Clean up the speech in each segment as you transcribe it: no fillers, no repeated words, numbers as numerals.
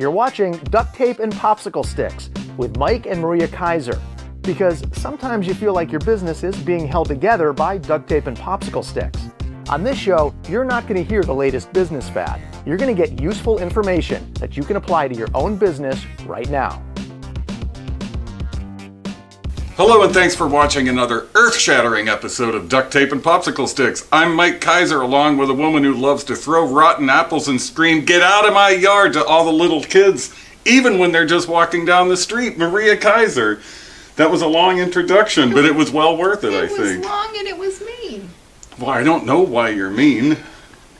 You're watching Duct Tape and Popsicle Sticks with Mike and Maria Keiser. Because sometimes you feel like your business is being held together by duct tape and popsicle sticks. On this show, you're not going to hear the latest business fad. You're going to get useful information that you can apply to your own business right now. Hello and thanks for watching another earth-shattering episode of Duct Tape and Popsicle Sticks. I'm Mike Keiser, along with a woman who loves to throw rotten apples and scream, "Get out of my yard!" to all the little kids, even when they're just walking down the street, Maria Keiser. That was a long introduction, but it was well worth it, I think. It was long and it was mean. Well, I don't know why you're mean.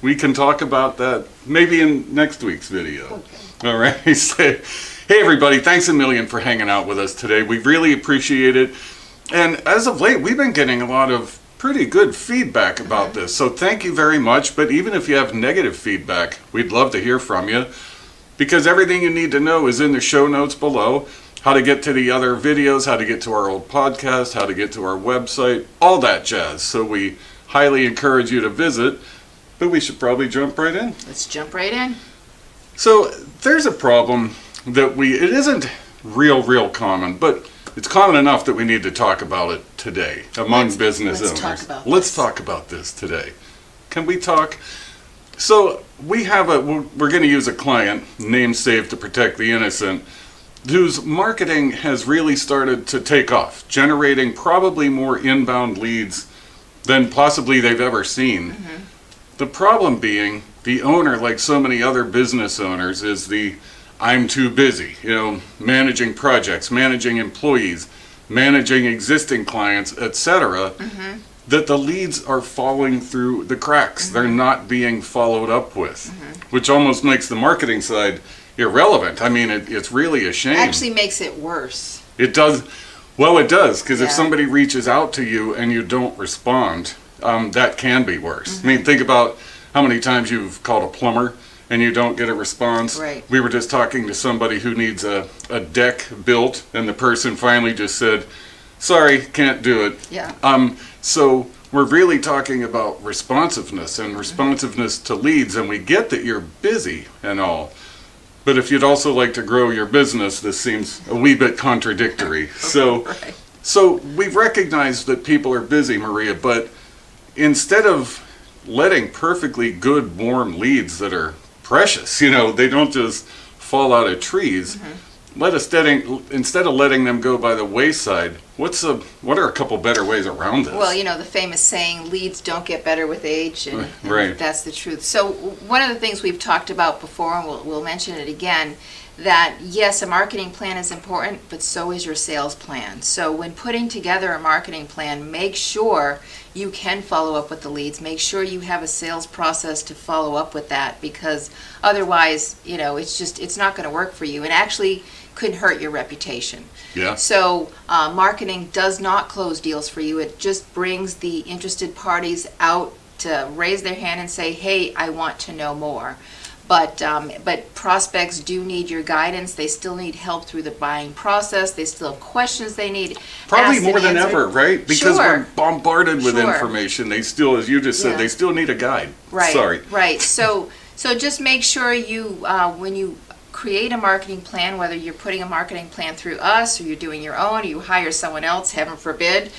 We can talk about that maybe in next week's video. Okay. All right. So, hey, everybody. Thanks a million for hanging out with us today. We really appreciate it. And as of late, we've been getting a lot of pretty good feedback about this. So thank you very much. But even if you have negative feedback, we'd love to hear from you. Because everything you need to know is in the show notes below. How to get to the other videos, how to get to our old podcast, how to get to our website, all that jazz. So we highly encourage you to visit, but we should probably jump right in. Let's jump right in. So there's a problem that it isn't real common, but it's common enough that we need to talk about it today among business owners. Let's talk about this today. Can we talk? So we're going to use a client, name saved to protect the innocent, whose marketing has really started to take off, generating probably more inbound leads than possibly they've ever seen. Mm-hmm. The problem being, the owner, like so many other business owners, is I'm too busy, managing projects, managing employees, managing existing clients, etc., that the leads are falling through the cracks. They're not being followed up with, which almost makes the marketing side irrelevant. I mean, it's really a shame. It actually makes it worse. It does. Well, it does, because if somebody reaches out to you and you don't respond, that can be worse. I mean, think about how many times you've called a plumber and you don't get a response. Right. We were just talking to somebody who needs a deck built, and the person finally just said, "Sorry, can't do it." Yeah. So we're really talking about responsiveness and responsiveness to leads, and we get that you're busy and all. But if you'd also like to grow your business, this seems a wee bit contradictory. So we've recognized that people are busy, Maria, but instead of letting perfectly good, warm leads that are precious, they don't just fall out of trees, instead of letting them go by the wayside, what are a couple better ways around this? Well, the famous saying, leads don't get better with age, and right. That's the truth. So one of the things we've talked about before, and we'll mention it again, that yes, a marketing plan is important, but so is your sales plan. So when putting together a marketing plan, make sure you can follow up with the leads. Make sure you have a sales process to follow up with that, because otherwise, it's not going to work for you, and actually could hurt your reputation. Yeah. So marketing does not close deals for you. It just brings the interested parties out to raise their hand and say, "Hey, I want to know more." But prospects do need your guidance. They still need help through the buying process. They still have questions they need. Probably more than ever, right? Because we're bombarded with Sure. information. They still, as you just said, they still need a guide. Right. Sorry. Right. So just make sure you, when you create a marketing plan, whether you're putting a marketing plan through us or you're doing your own or you hire someone else, heaven forbid,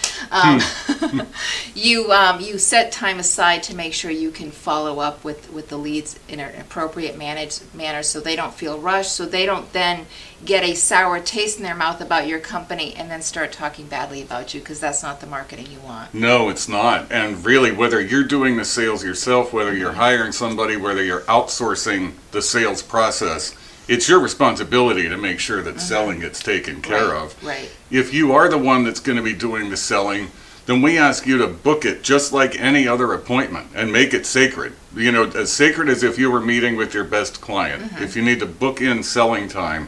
you set time aside to make sure you can follow up with the leads in an appropriate manner, so they don't feel rushed, so they don't then get a sour taste in their mouth about your company and then start talking badly about you, because that's not the marketing you want. No, it's not. And really, whether you're doing the sales yourself, whether you're hiring somebody, whether you're outsourcing the sales process, it's your responsibility to make sure that selling gets taken care of. Right. If you are the one that's going to be doing the selling, then we ask you to book it just like any other appointment and make it sacred. As sacred as if you were meeting with your best client. If you need to book in selling time,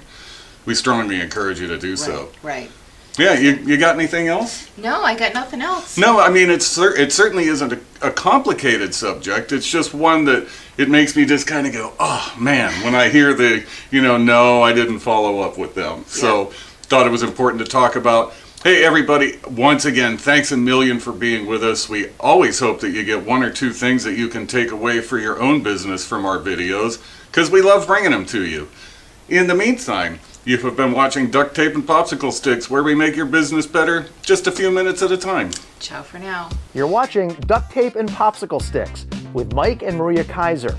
we strongly encourage you to do so. Right. Yeah, you got anything else? No, I got nothing else. No, I mean, it certainly isn't a complicated subject. It's just one that it makes me just kind of go, oh, man, when I hear no, I didn't follow up with them. So thought it was important to talk about. Hey, everybody, once again, thanks a million for being with us. We always hope that you get one or two things that you can take away for your own business from our videos, because we love bringing them to you. In the meantime, you have been watching Duct Tape and Popsicle Sticks, where we make your business better just a few minutes at a time. Ciao for now. You're watching Duct Tape and Popsicle Sticks with Mike and Maria Keiser.